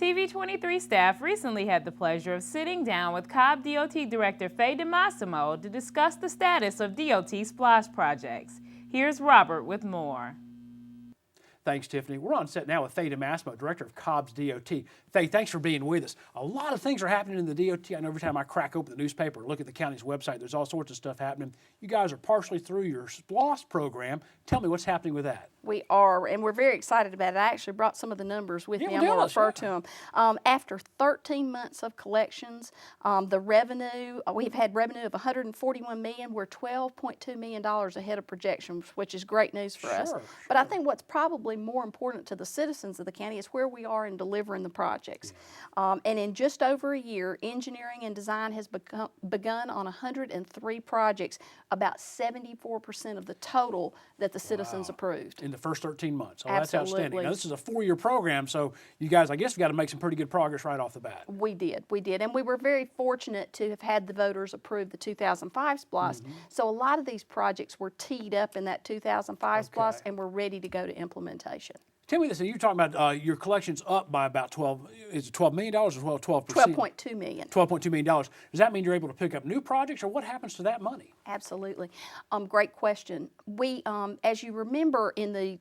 TV23 staff recently had the pleasure of sitting down with Cobb DOT Director Faye DiMassimo to discuss the status of DOT SPLOST projects. Here's Robert with more. Thanks, Tiffany. We're on set now with Faye DiMassimo, Director of Cobb's DOT. Faye, thanks for being with us. A lot of things are happening in the DOT. I know every time I crack open the newspaper or look at the county's website, there's all sorts of stuff happening. You guys are partially through your SPLOST program. Tell me what's happening with that. We are, and we're very excited about it. I actually brought some of the numbers with me. I'm going to refer to them. After 13 months of collections, the revenue, we've had revenue of $141 million. We're $12.2 million ahead of projections, which is great news for us. But I think what's probably more important to the citizens of the county is where we are in delivering the projects. And in just over a year, engineering and design has begun on 103 projects, about 74% of the total that the citizens approved. In the first 13 months. Oh, Absolutely. That's outstanding. Now, this is a 4-year program, so you guys, I guess, have got to make some pretty good progress right off the bat. We did. And we were very fortunate to have had the voters approve the 2005 SPLOST. So a lot of these projects were teed up in that 2005 SPLOST and were ready to go to implementation. Tell me this, you're talking about your collections up by about $12 million as well, 12%? $12.2 million. $12.2 million. Does that mean you're able to pick up new projects, or what happens to that money? Absolutely. Great question. We, as you remember in the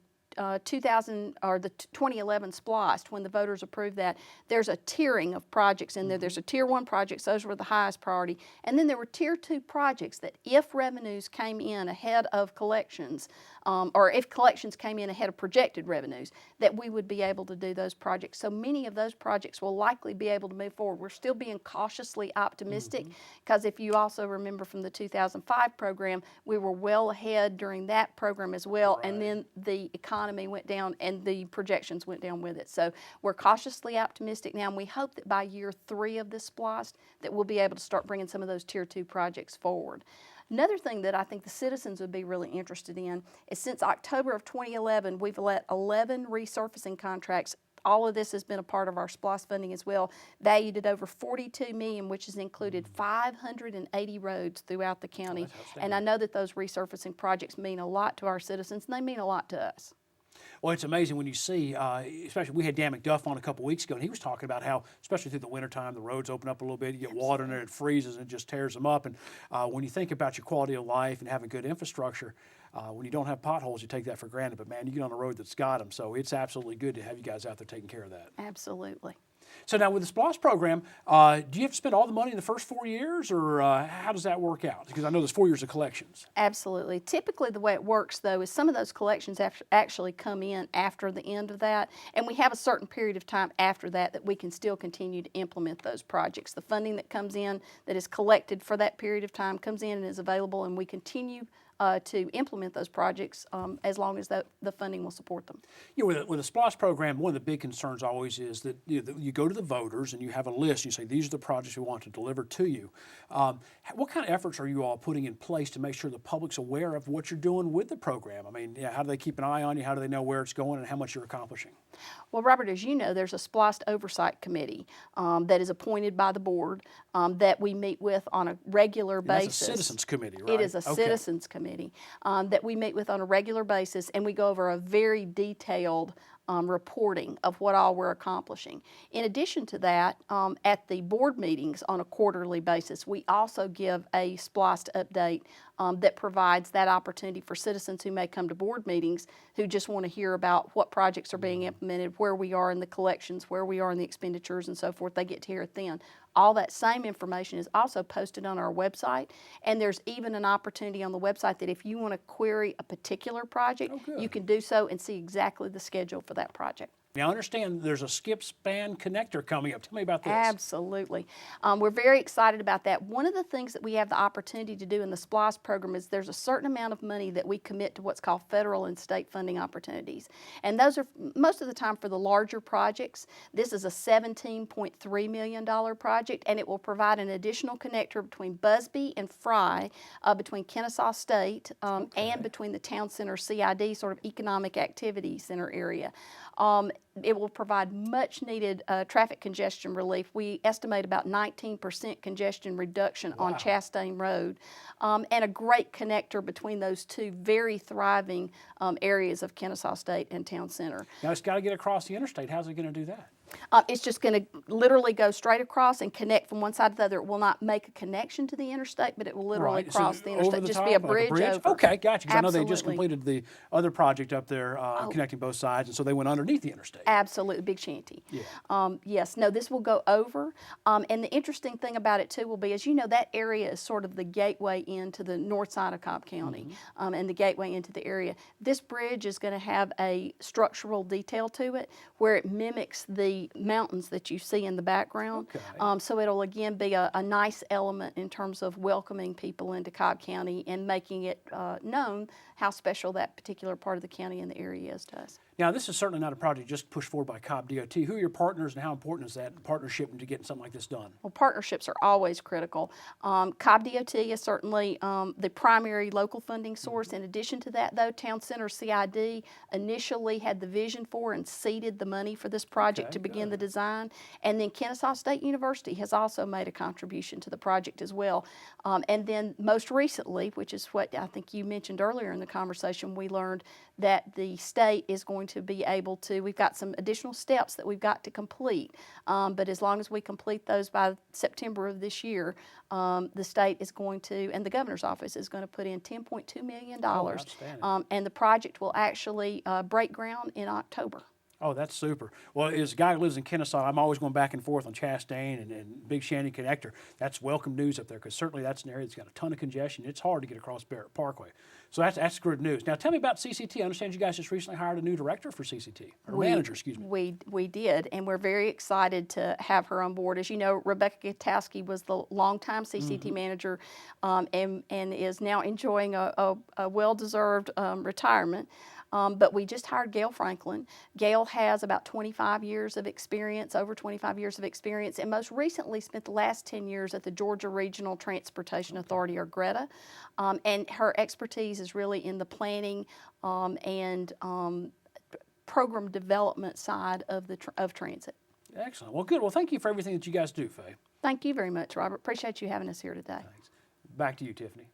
2011 SPLOST, when the voters approved that, there's a tiering of projects in there. There's a tier 1 projects, those were the highest priority. And then there were tier 2 projects that if revenues came in ahead of collections, or if collections came in ahead of projected revenues, that we would be able to do those projects. So many of those projects will likely be able to move forward. We're still being cautiously optimistic because if you also remember from the 2005 program, we were well ahead during that program as well, and then the economy went down and the projections went down with it. So we're cautiously optimistic now, and we hope that by year 3 of this SPLOST that we'll be able to start bringing some of those tier 2 projects forward. Another thing that I think the citizens would be really interested in is since October of 2011, we've let 11 resurfacing contracts. All of this has been a part of our SPLOST funding as well, valued at over $42 million, which has included 580 roads throughout the county. And I know that those resurfacing projects mean a lot to our citizens, and they mean a lot to us. Well, it's amazing when you see, especially we had Dan McDuff on a couple weeks ago, and he was talking about how, especially through the wintertime, the roads open up a little bit, you get water in there, it freezes, and it just tears them up. And when you think about your quality of life and having good infrastructure, when you don't have potholes, you take that for granted. But man, you get on a road that's got them, so it's absolutely good to have you guys out there taking care of that. Absolutely. So now with the SPLOST program, do you have to spend all the money in the first 4 years, or how does that work out? Because I know there's 4 years of collections. Absolutely. Typically the way it works, though, is some of those collections actually come in after the end of that, and we have a certain period of time after that that we can still continue to implement those projects. The funding that comes in that is collected for that period of time comes in and is available, and we continue to implement those projects as long as the funding will support them. You know, with the SPLOST program, one of the big concerns always is that you go to the voters and you have a list. You say, these are the projects we want to deliver to you. What kind of efforts are you all putting in place to make sure the public's aware of what you're doing with the program? I mean, how do they keep an eye on you? How do they know where it's going and how much you're accomplishing? Well, Robert, as you know, there's a SPLOST Oversight Committee that is appointed by the board that we meet with on a regular basis. That's a citizens committee, right? It is a citizens committee that we meet with on a regular basis, and we go over a very detailed reporting of what all we're accomplishing. In addition to that, at the board meetings on a quarterly basis, we also give a SPLOST update that provides that opportunity for citizens who may come to board meetings who just want to hear about what projects are being implemented, where we are in the collections, where we are in the expenditures, and so forth. They get to hear it then. All that same information is also posted on our website, and there's even an opportunity on the website that if you want to query a particular project, you can do so and see exactly the schedule for that project. Now, I understand there's a skip span connector coming up. Tell me about this. Absolutely. We're very excited about that. One of the things that we have the opportunity to do in the SPLOST program is there's a certain amount of money that we commit to what's called federal and state funding opportunities. And those are most of the time for the larger projects. This is a $17.3 million project, and it will provide an additional connector between Busby and Fry, between Kennesaw State and between the Town Center CID, sort of Economic Activity Center area. It will provide much needed traffic congestion relief. We estimate about 19% congestion reduction on Chastain Road, and a great connector between those two very thriving areas of Kennesaw State and Town Center. Now it's got to get across the interstate. How's it going to do that? It's just going to literally go straight across and connect from one side to the other. It will not make a connection to the interstate, but it will literally Right. cross So the over interstate. the Just top, be a like bridge over. Okay, gotcha. Because I know they just Absolutely. completed the other project up there connecting both sides, and so they went underneath the interstate. Absolutely, Big Shanty. Yeah. Yes, no, this will go over. And the interesting thing about it too will be, as you know, that area is sort of the gateway into the north side of Cobb County and the gateway into the area. This bridge is going to have a structural detail to it where it mimics the mountains that you see in the background. Okay. So it'll again be a nice element in terms of welcoming people into Cobb County and making it known how special that particular part of the county and the area is to us. Now, this is certainly not a project just pushed forward by Cobb DOT. Who are your partners, and how important is that partnership into getting something like this done? Well, partnerships are always critical. Cobb DOT is certainly the primary local funding source. In addition to that, though, Town Center CID initially had the vision for and seeded the money for this project Okay, to begin good. the design. And then Kennesaw State University has also made a contribution to the project as well. And then most recently, which is what I think you mentioned earlier in the conversation, we learned that the state is going to be able to, we've got some additional steps that we've got to complete, but as long as we complete those by September of this year, the state is going to, and the governor's office is going to put in $10.2 million, outstanding. and the project will actually break ground in October. Oh, that's super. Well, as a guy who lives in Kennesaw, I'm always going back and forth on Chastain and Big Shanty Connector. That's welcome news up there because certainly that's an area that's got a ton of congestion. It's hard to get across Barrett Parkway. So that's good news. Now, tell me about CCT. I understand you guys just recently hired a new director for CCT, or manager, excuse me. We did, and we're very excited to have her on board. As you know, Rebecca Gutowski was the longtime CCT manager and is now enjoying a well-deserved retirement. But we just hired Gail Franklin. Gail has about 25 years of experience, over 25 years of experience, and most recently spent the last 10 years at the Georgia Regional Transportation Authority, or GRETA. And her expertise is really in the planning and program development side of transit. Excellent. Well, good. Well, thank you for everything that you guys do, Faye. Thank you very much, Robert. Appreciate you having us here today. Thanks. Back to you, Tiffany.